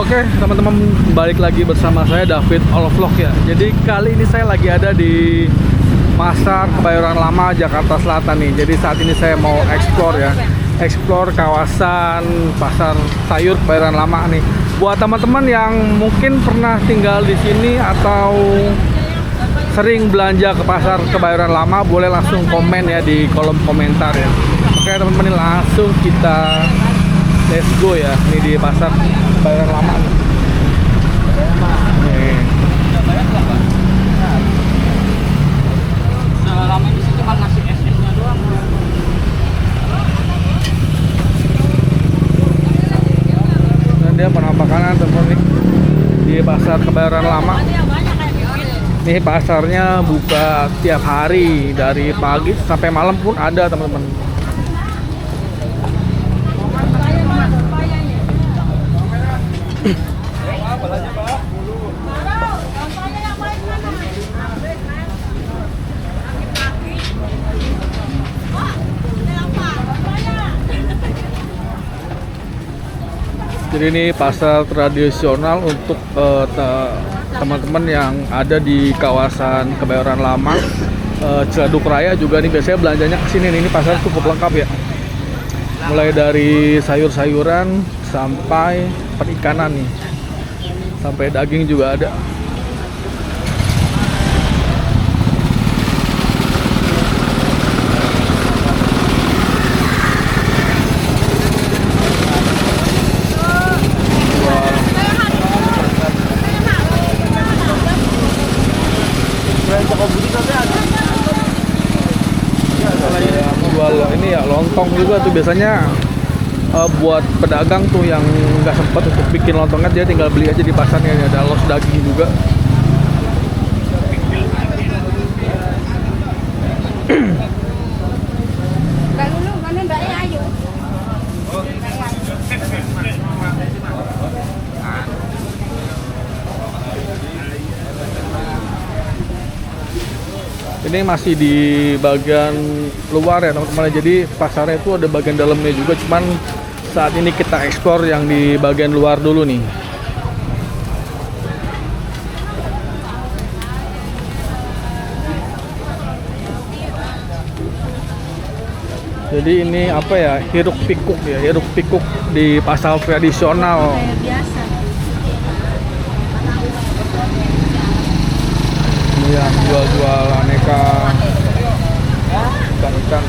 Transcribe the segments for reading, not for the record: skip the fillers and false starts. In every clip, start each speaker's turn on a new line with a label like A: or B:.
A: Oke, teman-teman, balik lagi bersama saya David Vlog ya. Jadi kali ini saya lagi ada di Pasar Kebayoran Lama, Jakarta Selatan nih. Jadi saat ini saya mau explore ya, explore kawasan Pasar Sayur Kebayoran Lama nih. Buat teman-teman yang mungkin pernah tinggal di sini atau sering belanja ke Pasar Kebayoran Lama, boleh langsung komen ya di kolom komentar ya. Oke teman-teman, langsung kita let's go ya. Ini di Pasar Kebayoran Lama nih.
B: Selama ini sih cuma ngasih SS-nya doang.
A: Dan dia penampakan teman nih di Pasar Kebayoran Lama. Nih pasarnya buka tiap hari dari pagi sampai malam pun ada teman-teman. Jadi ini pasar tradisional untuk teman-teman yang ada di kawasan Kebayoran Lama, Ciledug Raya juga nih biasanya belanjanya ke sini nih. Ini pasar cukup lengkap ya. Mulai dari sayur-sayuran sampai perikanan nih. Sampai daging juga ada. Jual ini ya lontong juga tuh biasanya, buat pedagang tuh yang nggak sempat untuk bikin lontongnya, dia tinggal beli aja di pasarnya. Ini ada los daging juga. Ini masih di bagian luar ya teman-teman. Jadi pasarnya itu ada bagian dalamnya juga. Cuman saat ini kita eksplor yang di bagian luar dulu nih. Jadi ini apa ya? Hiruk pikuk ya, hiruk pikuk di pasar tradisional. Yang jual-jual aneka ikan-ikan.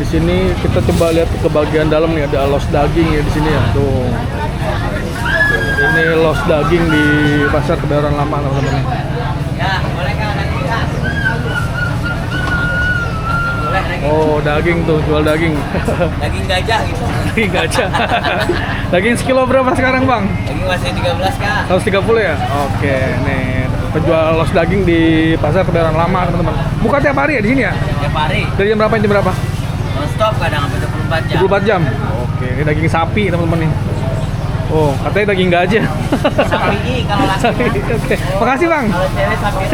A: Di sini kita coba lihat ke bagian dalam nih, ada los daging ya di sini ya. Tuh. Ini los daging di Pasar Kebayoran Lama teman-teman.
B: Ya, boleh Kak, nanti Kak. Boleh,
A: Oh, daging tuh, jual daging.
B: daging gajah gitu.
A: Daging gajah. Daging sekilo berapa sekarang, Bang?
B: Daging masih 13 Kak.
A: 130 ya? Oke, nih penjual los daging di Pasar Kebayoran Lama teman-teman. Buka tiap hari ya di sini ya?
B: Tiap hari.
A: Dari jam berapa jam berapa?
B: Non-stop kadang sampai 24 jam.
A: 24 jam. Oke, ini daging sapi teman-teman nih. Oh, katanya daging gajah.
B: Sapi kalau laki.
A: Oke, makasih Bang.
B: Kalau cewek sapi.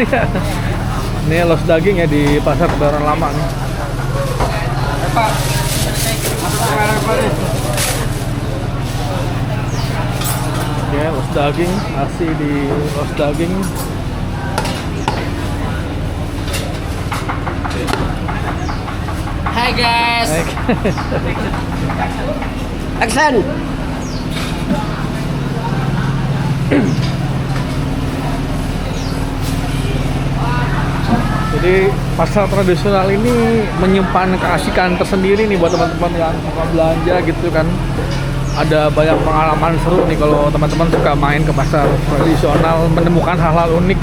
A: Ini los daging ya di Pasar Kebayoran Lama nih.
B: Pak.
A: Oke, los daging, nasi di los daging.
B: Hai guys.
A: Baik.
B: Action.
A: Jadi pasar tradisional ini menyimpan keasikan tersendiri nih buat teman-teman yang suka belanja gitu kan. Ada banyak pengalaman seru nih kalau teman-teman suka main ke pasar tradisional, menemukan hal-hal unik.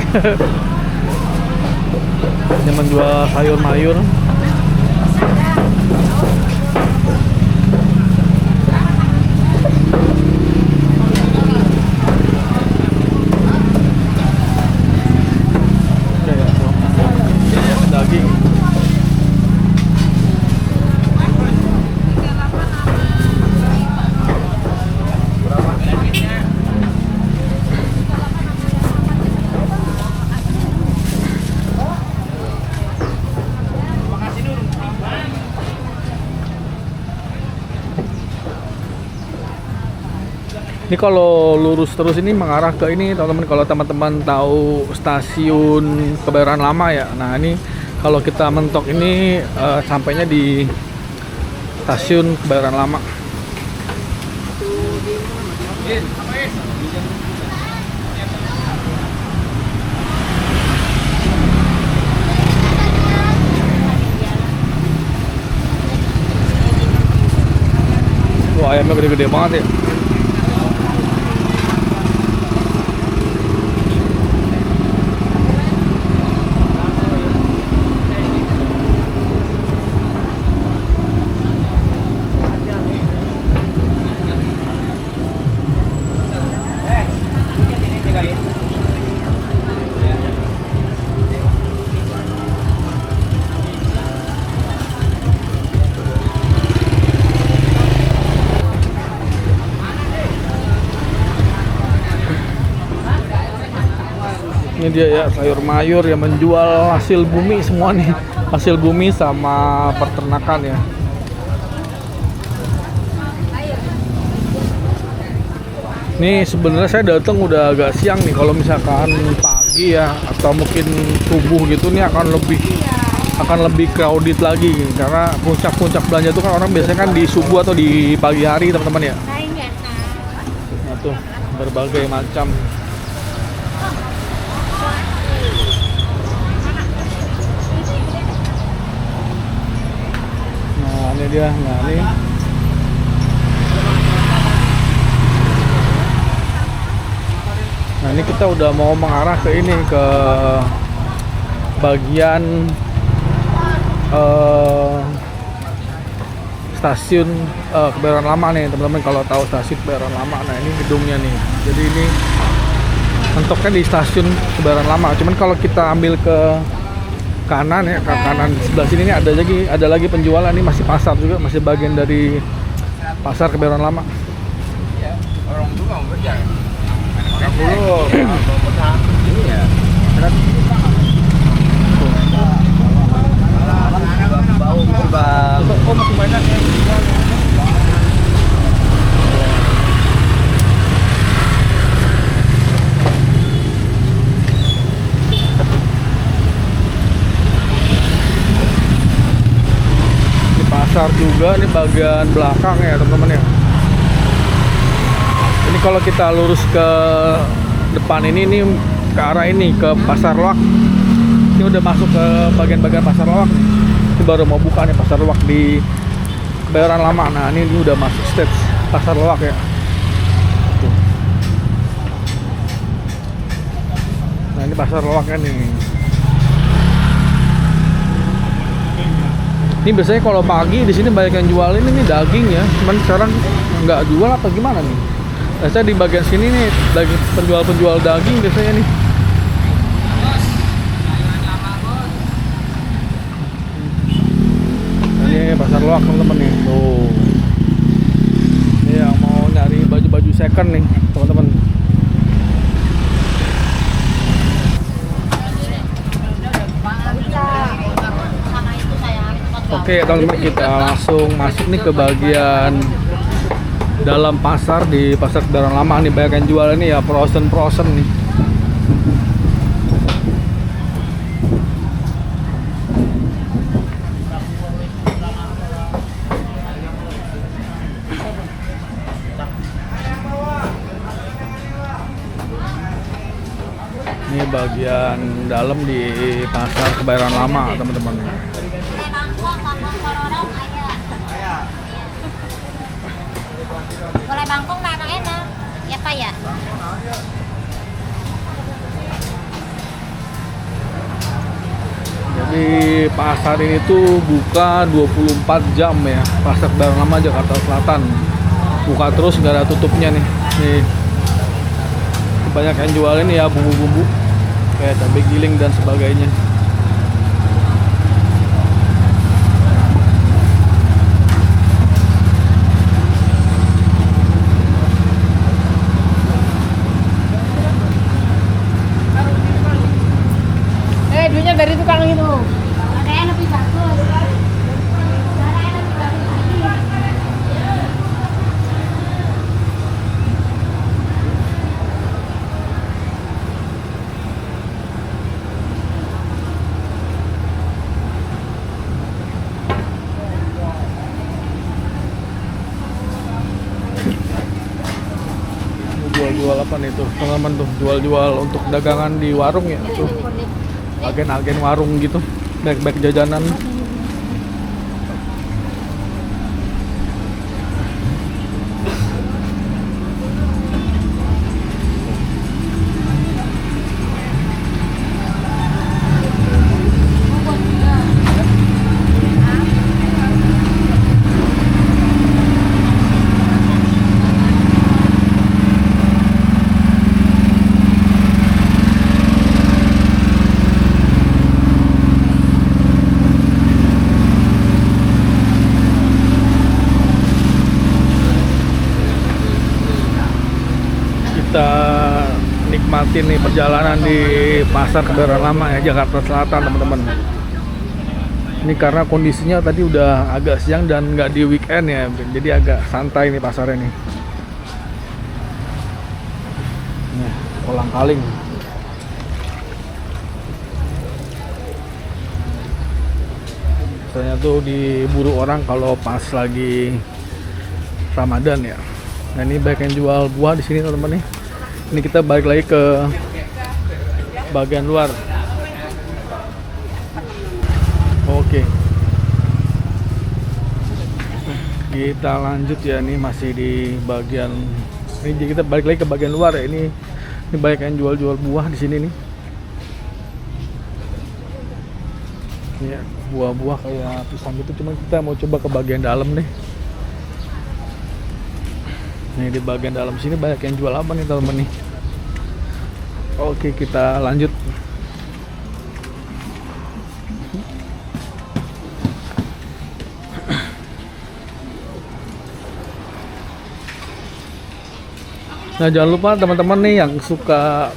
A: Yang menjual sayur-mayur. Ini kalau lurus terus ini mengarah ke ini teman-teman, kalau teman-teman tahu stasiun Kebayoran Lama ya. Nah ini kalau kita mentok ini sampainya di stasiun Kebayoran Lama. Wah, ayamnya gede-gede banget ya. Ini dia ya, sayur mayur yang menjual hasil bumi semua nih, hasil bumi sama peternakan ya. Ini sebenarnya saya datang udah agak siang nih. Kalau misalkan pagi ya atau mungkin subuh gitu nih akan lebih crowded lagi gitu. Karena puncak-puncak belanja itu kan orang biasanya kan di subuh atau di pagi hari teman-teman ya. Nah tuh berbagai macam. Ini dia, nah ini nah ini kita udah mau mengarah ke ini, ke bagian stasiun Kebayoran Lama nih teman-teman. Kalau tahu stasiun Kebayoran Lama, nah ini gedungnya nih. Jadi ini mentoknya di stasiun Kebayoran Lama. Cuman kalau kita ambil ke kanan ya, ke kanan sebelah sini nih ada lagi penjualan. Ini masih pasar juga, masih bagian dari pasar Kebayoran Lama.
B: Orang juga mau kerja. 30. Bau bang. Oh masih banyak ya.
A: Pasar juga, ini bagian belakang ya teman-teman ya. Ini kalau kita lurus ke depan ini ke arah ini, ke Pasar Loak. Ini udah masuk ke bagian-bagian Pasar Loak nih. Ini baru mau buka nih Pasar Loak di Kebayoran Lama. Nah ini udah masuk stage Pasar Loak ya. Tuh. Nah ini Pasar Loaknya nih. Ini biasanya kalau pagi di sini banyak yang jualin ini daging ya, cuman sekarang nggak jual apa gimana nih? Biasanya di bagian sini nih daging, penjual daging biasanya nih. Ini Pasar Loak teman-teman nih, tuh. Ini yang mau nyari baju-baju second nih teman-teman. Oke teman-teman, kita langsung masuk nih ke bagian dalam pasar di Pasar Kebayoran Lama nih. Banyak yang jual ini ya, frozen nih. Ini bagian dalam di Pasar Kebayoran Lama teman-teman.
C: Boleh bangkong lah, emang enak ya Pak ya.
A: Jadi pasar ini tuh buka 24 jam ya, Pasar Kebayoran Lama Jakarta Selatan. Buka terus, nggak ada tutupnya nih. Nih banyak yang jualin ya bumbu-bumbu kayak cabai giling dan sebagainya.
B: Duitnya dari tukang itu.
C: Ada yang lebih bagus. Ada yang lebih bagus lagi.
A: jual apa nih tuh teman-teman tuh, jual-jual untuk dagangan di warung ya tuh, agen-agen warung gitu, bag-bag jajanan. Kita nikmatin nih perjalanan di Pasar Kebayoran Lama ya, Jakarta Selatan teman-teman. Ini karena kondisinya tadi udah agak siang dan nggak di weekend ya, jadi agak santai nih pasarnya nih. Nah, kolang-kaling. Biasanya tuh diburu orang kalau pas lagi Ramadan ya. Nah ini banyak yang jual buah di sini teman-teman nih. Ini kita balik lagi ke bagian luar. Oke. Kita lanjut ya, ini masih di bagian ini, kita balik lagi ke bagian luar ya. Ini banyak yang jual-jual buah di sini nih. Ya, buah-buah kayak pisang gitu, cuman kita mau coba ke bagian dalam nih. Nih di bagian dalam sini banyak yang jual apa nih teman-teman nih. Oke, kita lanjut. Nah jangan lupa teman-teman nih yang suka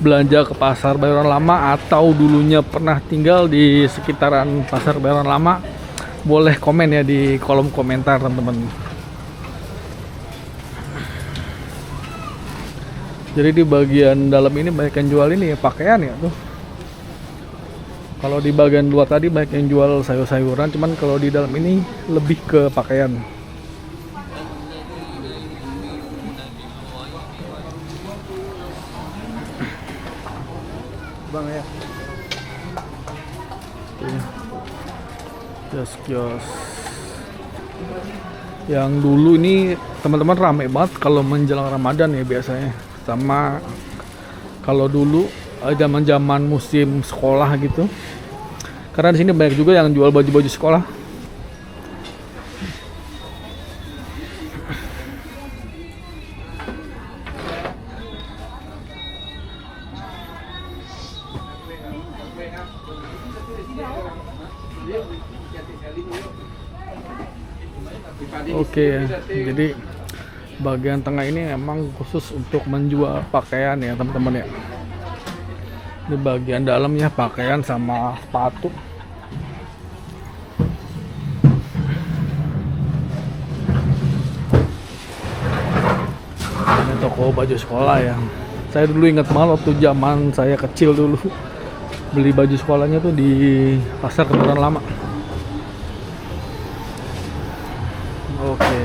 A: belanja ke Pasar Bayoran Lama atau dulunya pernah tinggal di sekitaran Pasar Bayoran Lama, boleh komen ya di kolom komentar teman-teman. Jadi di bagian dalam ini banyak yang jual ini ya, pakaian ya tuh. Kalau di bagian luar tadi banyak yang jual sayur-sayuran, cuman kalau di dalam ini lebih ke pakaian. Bang ya. Kios-kios. Yang dulu ini teman-teman ramai banget kalau menjelang Ramadan ya biasanya. Sama kalau dulu zaman-zaman musim sekolah gitu, karena di sini banyak juga yang jual baju-baju sekolah. Oke, jadi bagian tengah ini emang khusus untuk menjual pakaian ya teman-teman ya. Di bagian dalamnya pakaian sama sepatu. Ini toko baju sekolah ya. Saya dulu ingat banget waktu zaman saya kecil dulu beli baju sekolahnya tuh di Pasar Kebayoran Lama. Oke.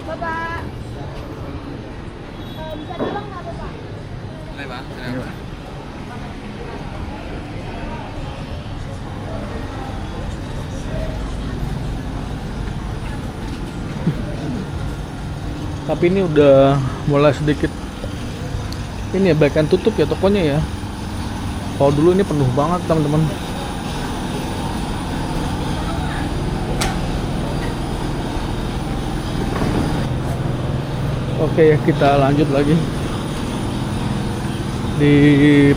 C: Bapak, bisa tolong nggak Bapak?
B: Boleh, Pak.
A: Tapi ini udah mulai sedikit ini ya, bahkan tutup ya tokonya ya. Kalau dulu ini penuh banget teman-teman. Oke, kita lanjut lagi di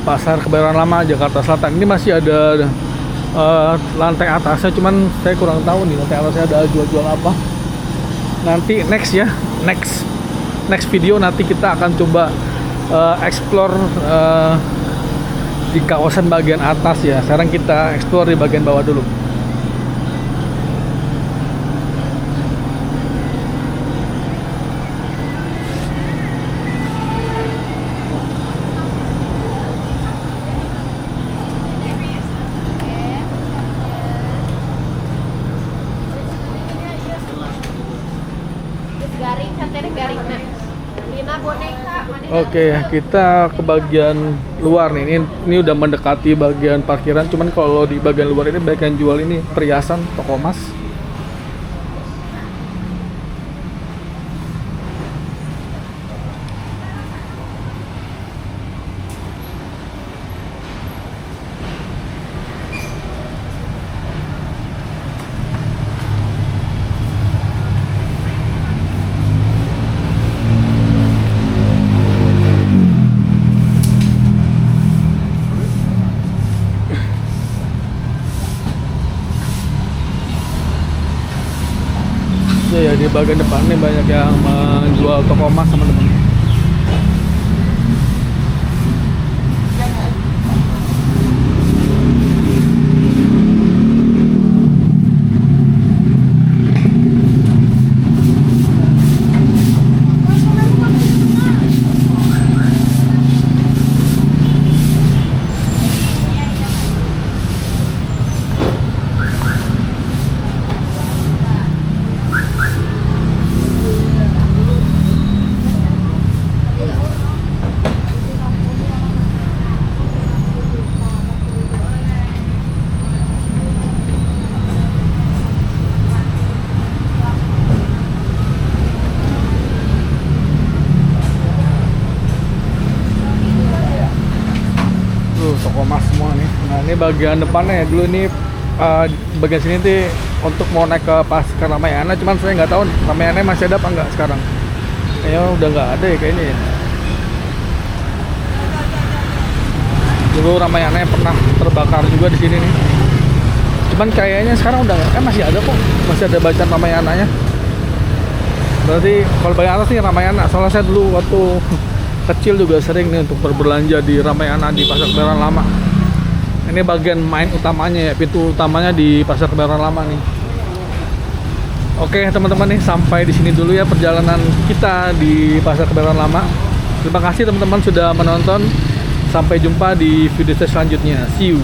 A: Pasar Kebayoran Lama Jakarta Selatan. Ini masih ada lantai atasnya, cuman saya kurang tahu nih lantai atasnya ada jual-jual apa. Nanti next ya, next video nanti kita akan coba explore di kawasan bagian atas ya. Sekarang kita explore di bagian bawah dulu. Oke, kita ke bagian luar nih. Ini udah mendekati bagian parkiran. Cuman kalau di bagian luar ini bagian jual ini perhiasan, toko emas. Ya, di bagian depan nih banyak yang menjual toko emas teman-teman. Toko emas semua nih. Nah ini bagian depannya ya. Dulu ini bagian sini tuh untuk mau naik ke Pasar Ramayana, cuman saya nggak tahu Ramayana masih ada apa nggak sekarang. Kayaknya udah nggak ada ya kayaknya ya. Dulu Ramayana pernah terbakar juga di sini nih. Cuman kayaknya sekarang udah nggak, masih ada kok, masih ada bacaan Ramayananya. Berarti kalau bagian atas nih Ramayana. Soalnya saya dulu waktu kecil juga sering nih untuk berbelanja di Ramayana di Pasar Kebayoran Lama. Ini bagian main utamanya ya, pintu utamanya di Pasar Kebayoran Lama nih. Oke teman-teman nih, sampai di sini dulu ya perjalanan kita di Pasar Kebayoran Lama. Terima kasih teman-teman sudah menonton. Sampai jumpa di video selanjutnya. See you.